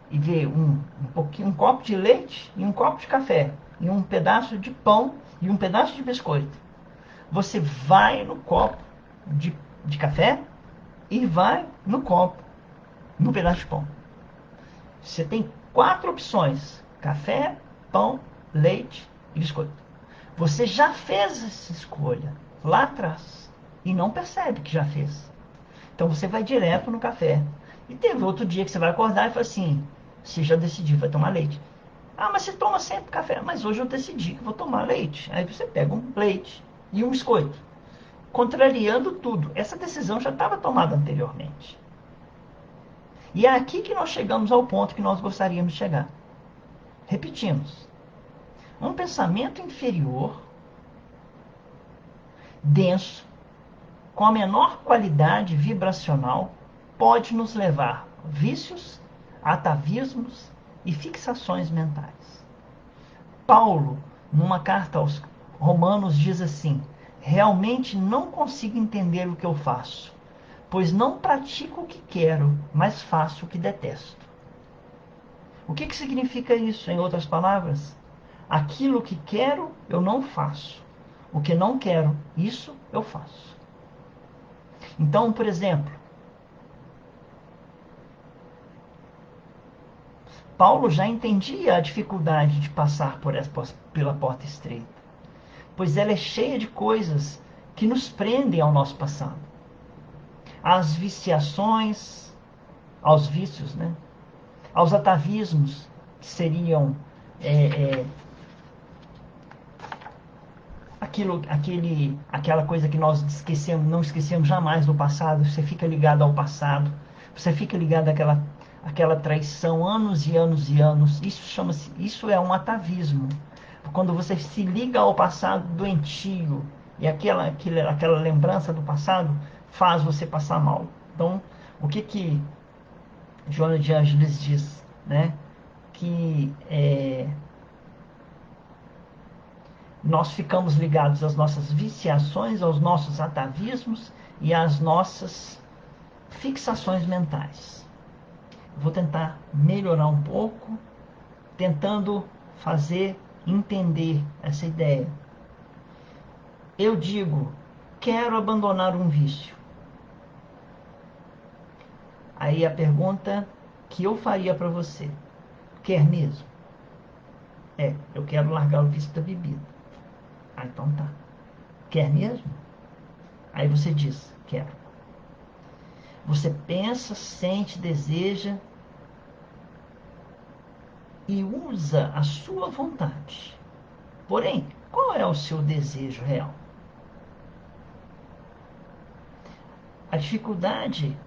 e vê um copo de leite e um copo de café e um pedaço de pão e um pedaço de biscoito. Você vai no copo de café e vai no copo, no pedaço de pão. Você tem 4 opções: café, pão, leite e biscoito. Você já fez essa escolha lá atrás e não percebe que já fez. Então você vai direto no café. E teve outro dia que você vai acordar e fala assim, você já decidiu, vai tomar leite. Ah, mas você toma sempre café. Mas hoje eu decidi que vou tomar leite. Aí você pega um leite e um biscoito. Contrariando tudo. Essa decisão já estava tomada anteriormente. E é aqui que nós chegamos ao ponto que nós gostaríamos de chegar. Repetimos. Um pensamento inferior, denso, com a menor qualidade vibracional, pode nos levar a vícios, atavismos e fixações mentais. Paulo, numa carta aos Romanos, diz assim: realmente não consigo entender o que eu faço, pois não pratico o que quero, mas faço o que detesto. O que significa isso, em outras palavras? Aquilo que quero, eu não faço. O que não quero, isso eu faço. Então, por exemplo, Paulo já entendia a dificuldade de passar pela porta estreita, pois ela é cheia de coisas que nos prendem ao nosso passado. Às viciações, aos vícios, né? Aos atavismos, que seriam aquela coisa que nós esquecemos, não esquecemos jamais do passado. Você fica ligado ao passado, você fica ligado àquela traição anos e anos e anos. Isso é um atavismo. Quando você se liga ao passado doentio e aquela lembrança do passado faz você passar mal. Então, o que Joana de Ângeles diz, né? Que nós ficamos ligados às nossas viciações, aos nossos atavismos e às nossas fixações mentais. Vou tentar melhorar um pouco, tentando fazer entender essa ideia. Eu digo, quero abandonar um vício. Aí a pergunta que eu faria para você, quer mesmo? Eu quero largar o vício da bebida. Ah, então tá. Quer mesmo? Aí você diz, quero. Você pensa, sente, deseja e usa a sua vontade. Porém, qual é o seu desejo real? A dificuldade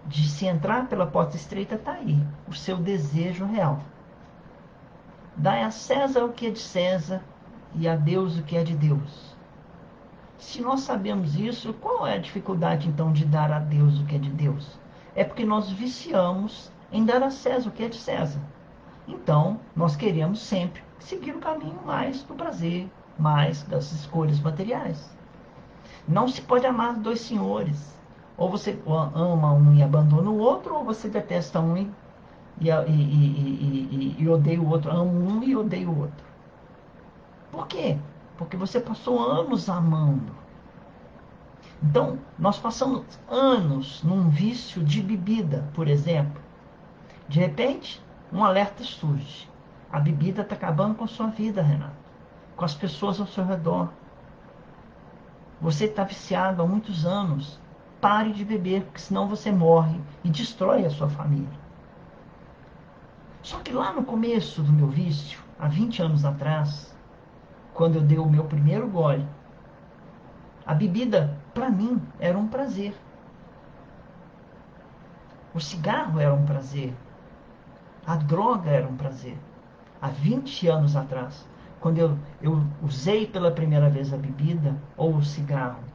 de se entrar pela porta estreita está aí, o seu desejo real. Dai a César o que é de César e a Deus o que é de Deus. Se nós sabemos isso, qual é a dificuldade então de dar a Deus o que é de Deus? É porque nós viciamos em dar a César o que é de César. Então, nós queremos sempre seguir o caminho mais do prazer, mais das escolhas materiais. Não se pode amar dois senhores. Ou você ama um e abandona o outro, ou você detesta um e odeia o outro. Amo um e odeio o outro. Por quê? Porque você passou anos amando. Então, nós passamos anos num vício de bebida, por exemplo. De repente, um alerta surge. A bebida está acabando com a sua vida, Renato. Com as pessoas ao seu redor. Você está viciado há muitos anos. Pare de beber, porque senão você morre e destrói a sua família. Só que lá no começo do meu vício, há 20 anos atrás, quando eu dei o meu primeiro gole, a bebida, para mim, era um prazer. O cigarro era um prazer. A droga era um prazer. Há 20 anos atrás, quando eu usei pela primeira vez a bebida ou o cigarro.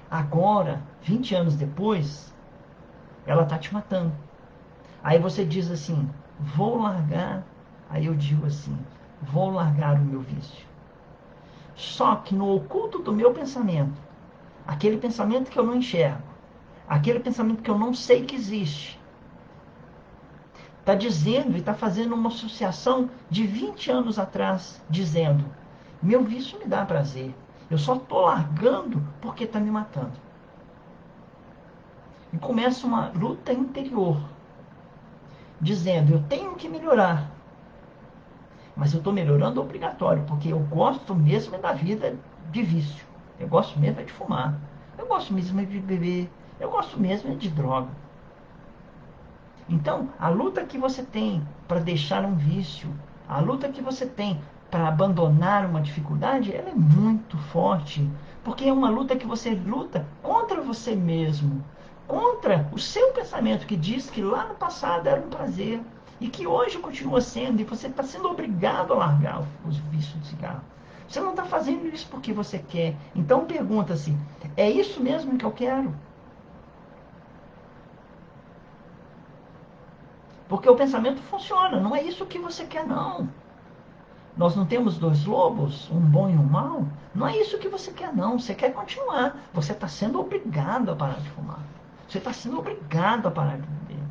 Agora, 20 anos depois, ela está te matando. Aí você diz assim, vou largar. Aí eu digo assim, vou largar o meu vício. Só que no oculto do meu pensamento, aquele pensamento que eu não enxergo, aquele pensamento que eu não sei que existe, está dizendo e está fazendo uma associação de 20 anos atrás, dizendo, meu vício me dá prazer, eu só estou largando porque está me matando. E começa uma luta interior, dizendo, eu tenho que melhorar, mas eu estou melhorando obrigatório, porque eu gosto mesmo da vida de vício, eu gosto mesmo de fumar, eu gosto mesmo de beber, eu gosto mesmo de droga. Então, a luta que você tem para deixar um vício, a luta que você tem para abandonar uma dificuldade, ela é muito forte, porque é uma luta que você luta contra você mesmo, contra o seu pensamento que diz que lá no passado era um prazer e que hoje continua sendo, e você está sendo obrigado a largar os vícios de cigarro. Você não está fazendo isso porque você quer. Então pergunta-se, é isso mesmo que eu quero? Porque o pensamento funciona, não é isso que você quer, não. Nós não temos dois lobos, um bom e um mau? Não é isso que você quer, não. Você quer continuar. Você está sendo obrigado a parar de fumar. Você está sendo obrigado a parar de beber.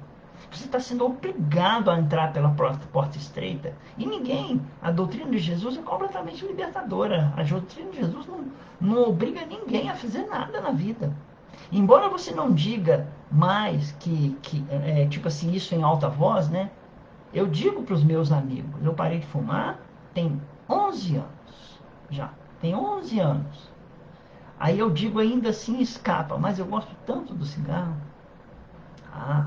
Você está sendo obrigado a entrar pela porta estreita. E ninguém, a doutrina de Jesus é completamente libertadora. A doutrina de Jesus não obriga ninguém a fazer nada na vida. Embora você não diga mais tipo assim, isso em alta voz, né? Eu digo para os meus amigos, eu parei de fumar tem 11 anos, já, tem 11 anos. Aí eu digo ainda assim, escapa, mas eu gosto tanto do cigarro. Ah,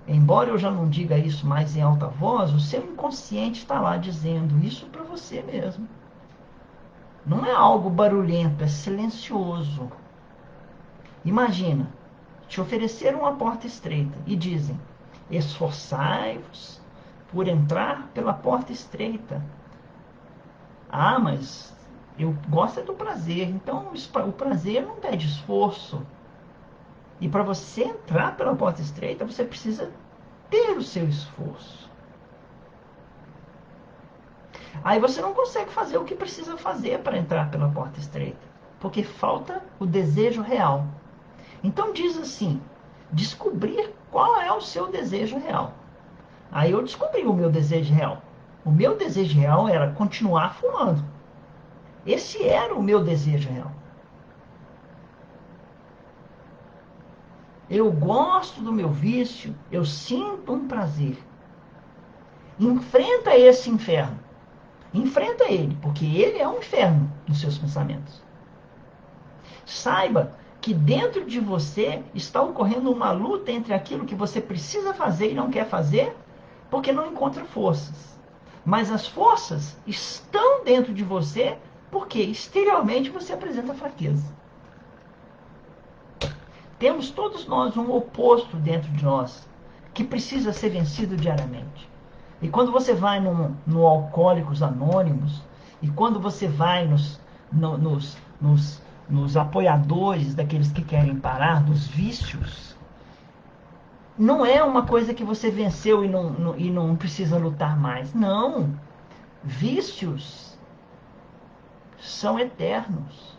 embora eu já não diga isso mais em alta voz, o seu inconsciente está lá dizendo isso para você mesmo. Não é algo barulhento, é silencioso. Imagina, te ofereceram uma porta estreita e dizem, esforçai-vos por entrar pela porta estreita. Ah, mas eu gosto do prazer, então o prazer não pede esforço. E para você entrar pela porta estreita, você precisa ter o seu esforço. Aí você não consegue fazer o que precisa fazer para entrar pela porta estreita, porque falta o desejo real. Então diz assim, descobrir qual é o seu desejo real. Aí eu descobri o meu desejo real. O meu desejo real era continuar fumando. Esse era o meu desejo real. Eu gosto do meu vício, eu sinto um prazer. Enfrenta esse inferno. Enfrenta ele, porque ele é um inferno nos seus pensamentos. Saiba que dentro de você está ocorrendo uma luta entre aquilo que você precisa fazer e não quer fazer, porque não encontra forças. Mas as forças estão dentro de você porque exteriormente você apresenta fraqueza. Temos todos nós um oposto dentro de nós que precisa ser vencido diariamente. E quando você vai no Alcoólicos Anônimos, e quando você vai nos apoiadores daqueles que querem parar, dos vícios, não é uma coisa que você venceu e não precisa lutar mais. Não. Vícios são eternos.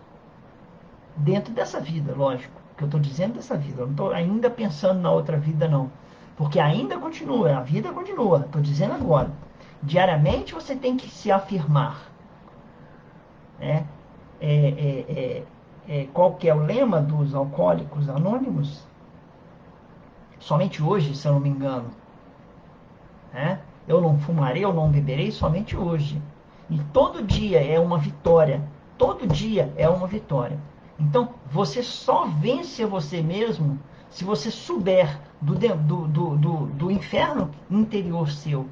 Dentro dessa vida, lógico. Que eu estou dizendo dessa vida. Eu não estou ainda pensando na outra vida, não. Porque ainda continua, a vida continua. Estou dizendo agora. Diariamente você tem que se afirmar. Né? Qual que é o lema dos alcoólicos anônimos? Somente hoje, se eu não me engano. Né? Eu não fumarei, eu não beberei somente hoje. E todo dia é uma vitória. Todo dia é uma vitória. Então, você só vence a você mesmo se você souber do inferno interior seu.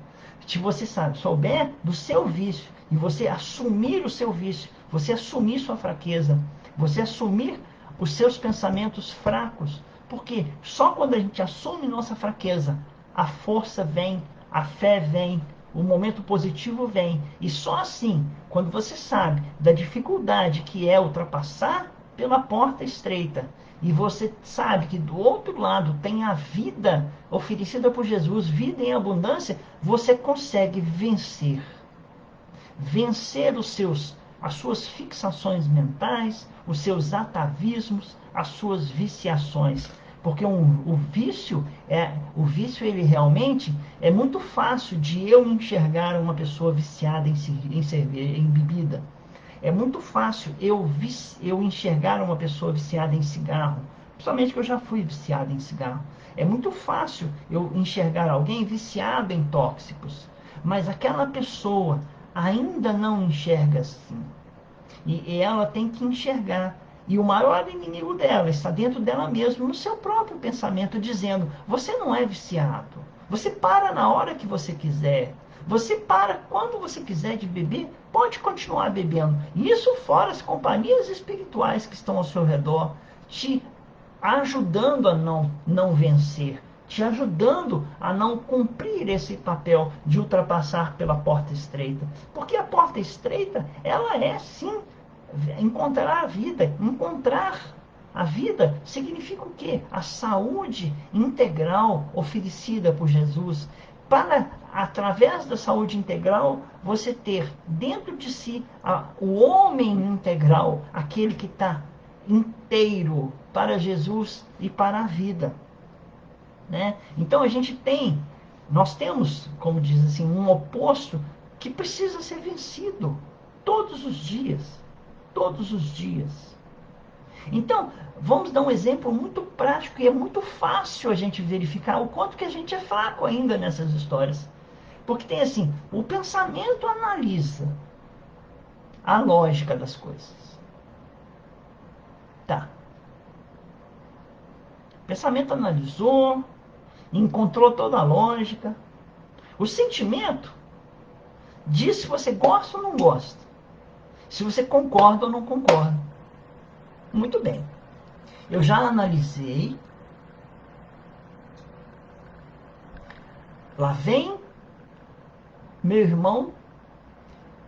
Se você souber do seu vício e você assumir o seu vício, você assumir sua fraqueza, você assumir os seus pensamentos fracos. Porque só quando a gente assume nossa fraqueza, a força vem, a fé vem, o momento positivo vem. E só assim, quando você sabe da dificuldade que é ultrapassar pela porta estreita e você sabe que do outro lado tem a vida oferecida por Jesus, vida em abundância, você consegue vencer. Vencer as suas fixações mentais, os seus atavismos, as suas viciações. Porque o vício ele realmente é muito fácil de eu enxergar uma pessoa viciada em cerveja, em bebida. É muito fácil eu enxergar uma pessoa viciada em cigarro, principalmente que eu já fui viciado em cigarro. É muito fácil eu enxergar alguém viciado em tóxicos, mas aquela pessoa ainda não enxerga assim. E ela tem que enxergar. E o maior inimigo dela está dentro dela mesma, no seu próprio pensamento, dizendo: você não é viciado. Você para na hora que você quiser. Você para quando você quiser de beber, pode continuar bebendo. Isso fora as companhias espirituais que estão ao seu redor, te ajudando a não vencer, te ajudando a não cumprir esse papel de ultrapassar pela porta estreita. Porque a porta estreita, ela é sim encontrar a vida. Encontrar a vida significa o quê? A saúde integral oferecida por Jesus. Para, através da saúde integral, você ter dentro de si o homem integral, aquele que está inteiro para Jesus e para a vida. Né? Então nós temos, como diz assim, um oposto que precisa ser vencido todos os dias. Todos os dias. Então, vamos dar um exemplo muito prático e é muito fácil a gente verificar o quanto que a gente é fraco ainda nessas histórias. Porque tem assim, o pensamento analisa a lógica das coisas. Tá. O pensamento analisou, encontrou toda a lógica. O sentimento diz se você gosta ou não gosta. Se você concorda ou não concorda. Muito bem. Eu já analisei. Lá vem meu irmão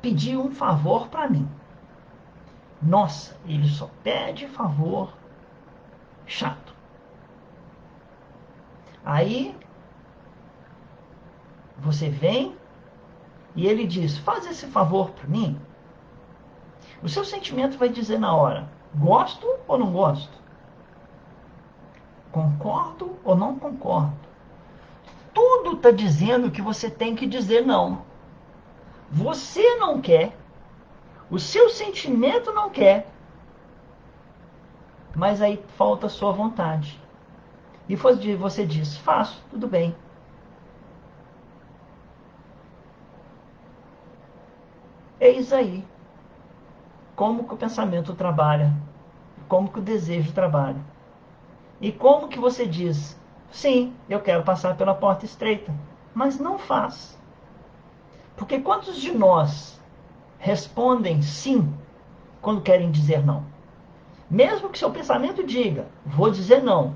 pedir um favor para mim. Nossa, ele só pede favor chato. Aí você vem e ele diz: faz esse favor para mim. O seu sentimento vai dizer na hora: gosto ou não gosto? Concordo ou não concordo? Tudo está dizendo que você tem que dizer não. Você não quer, o seu sentimento não quer, mas aí falta a sua vontade. E você diz: faço, tudo bem. Eis aí como que o pensamento trabalha, como que o desejo trabalha. E como que você diz: sim, eu quero passar pela porta estreita, mas não faz. Porque quantos de nós respondem sim quando querem dizer não? Mesmo que seu pensamento diga: vou dizer não.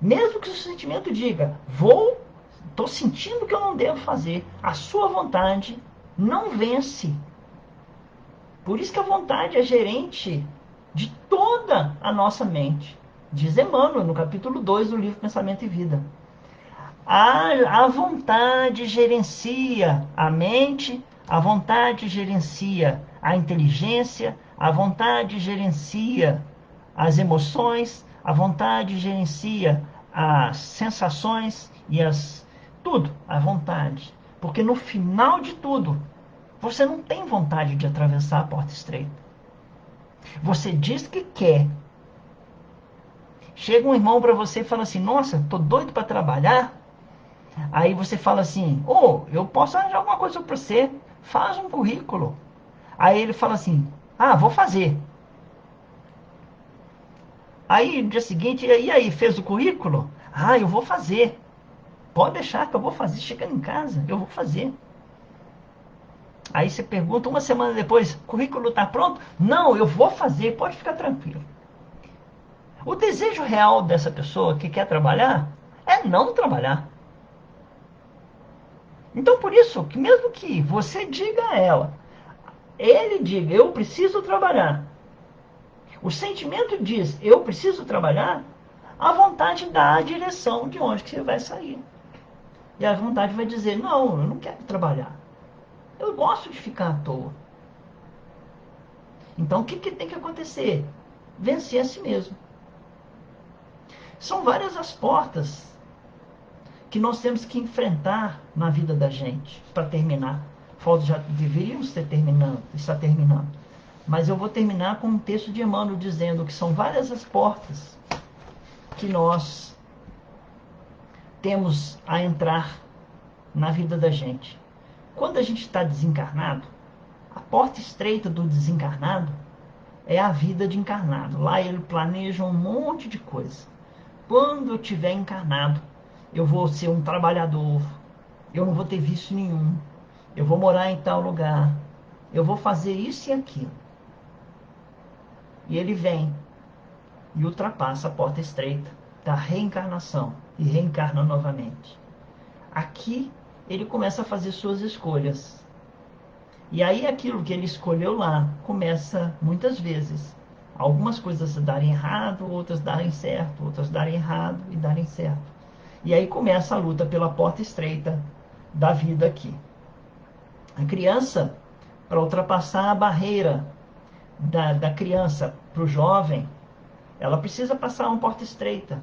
Mesmo que o seu sentimento diga: estou sentindo que eu não devo fazer. A sua vontade não vence. Por isso que a vontade é gerente de toda a nossa mente. Diz Emmanuel no capítulo 2 do livro Pensamento e Vida. A vontade gerencia a mente, a vontade gerencia a inteligência, a vontade gerencia as emoções, a vontade gerencia as sensações e tudo, a vontade. Porque no final de tudo, você não tem vontade de atravessar a porta estreita. Você diz que quer. Chega um irmão para você e fala assim: nossa, tô doido para trabalhar. Aí você fala assim: eu posso arranjar alguma coisa para você. Faz um currículo. Aí ele fala assim: vou fazer. Aí no dia seguinte, e aí, fez o currículo? Eu vou fazer. Pode deixar que eu vou fazer. Chegando em casa, eu vou fazer. Aí você pergunta uma semana depois: o currículo está pronto? Não, eu vou fazer, pode ficar tranquilo. O desejo real dessa pessoa que quer trabalhar é não trabalhar. Então por isso, que mesmo que você diga a ela, ele diga: eu preciso trabalhar. O sentimento diz, eu preciso trabalhar, a vontade dá a direção de onde que você vai sair. E a vontade vai dizer, não, eu não quero trabalhar. Eu gosto de ficar à toa. Então o que, que tem que acontecer? Vencer a si mesmo. São várias as portas que nós temos que enfrentar na vida da gente, para terminar. Falta, já deveríamos estar terminando. Mas eu vou terminar com um texto de Emmanuel dizendo que são várias as portas que nós temos a entrar na vida da gente. Quando a gente está desencarnado, a porta estreita do desencarnado é a vida de encarnado. Lá ele planeja um monte de coisa. Quando eu tiver encarnado, eu vou ser um trabalhador, eu não vou ter vício nenhum, eu vou morar em tal lugar, eu vou fazer isso e aquilo. E ele vem e ultrapassa a porta estreita da reencarnação e reencarna novamente. Aqui ele começa a fazer suas escolhas. E aí aquilo que ele escolheu lá começa muitas vezes algumas coisas darem errado, outras darem certo, outras darem errado e darem certo. E aí começa a luta pela porta estreita da vida aqui. A criança, para ultrapassar a barreira da criança para o jovem, ela precisa passar uma porta estreita,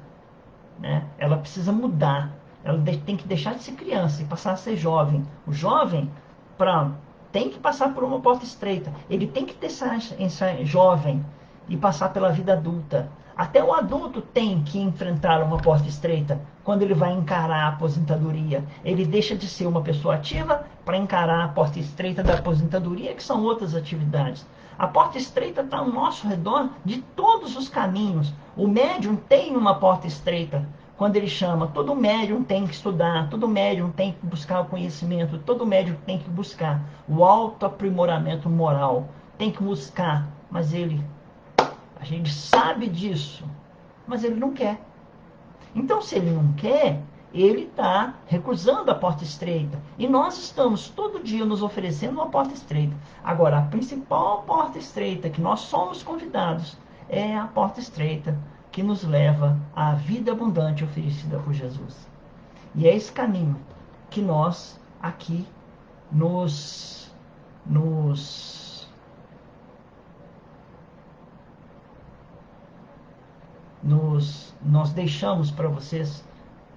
né? Ela precisa mudar. Ela tem que deixar de ser criança e passar a ser jovem. O jovem tem que passar por uma porta estreita. Ele tem que deixar ser jovem e passar pela vida adulta. Até o adulto tem que enfrentar uma porta estreita quando ele vai encarar a aposentadoria. Ele deixa de ser uma pessoa ativa para encarar a porta estreita da aposentadoria, que são outras atividades. A porta estreita está ao nosso redor de todos os caminhos. O médium tem uma porta estreita. Quando ele chama, todo médium tem que estudar, todo médium tem que buscar o conhecimento, todo médium tem que buscar o autoaprimoramento moral, tem que buscar, mas a gente sabe disso, mas ele não quer. Então, se ele não quer, ele está recusando a porta estreita. E nós estamos todo dia nos oferecendo uma porta estreita. Agora, a principal porta estreita que nós somos convidados é a porta estreita que nos leva à vida abundante oferecida por Jesus. E é esse caminho que nós aqui nós deixamos para vocês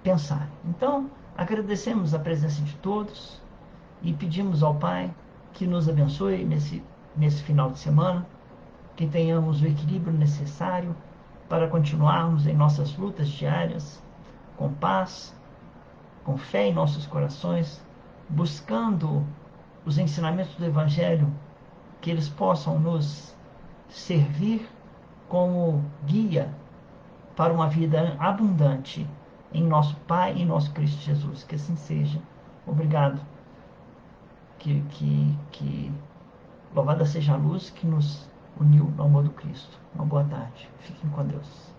pensar. Então, agradecemos a presença de todos e pedimos ao Pai que nos abençoe nesse final de semana, que tenhamos o equilíbrio necessário para continuarmos em nossas lutas diárias, com paz, com fé em nossos corações, buscando os ensinamentos do Evangelho, que eles possam nos servir como guia para uma vida abundante em nosso Pai e em nosso Cristo Jesus. Que assim seja. Obrigado. Que louvada seja a luz que nos uniu no amor do Cristo. Uma boa tarde. Fiquem com Deus.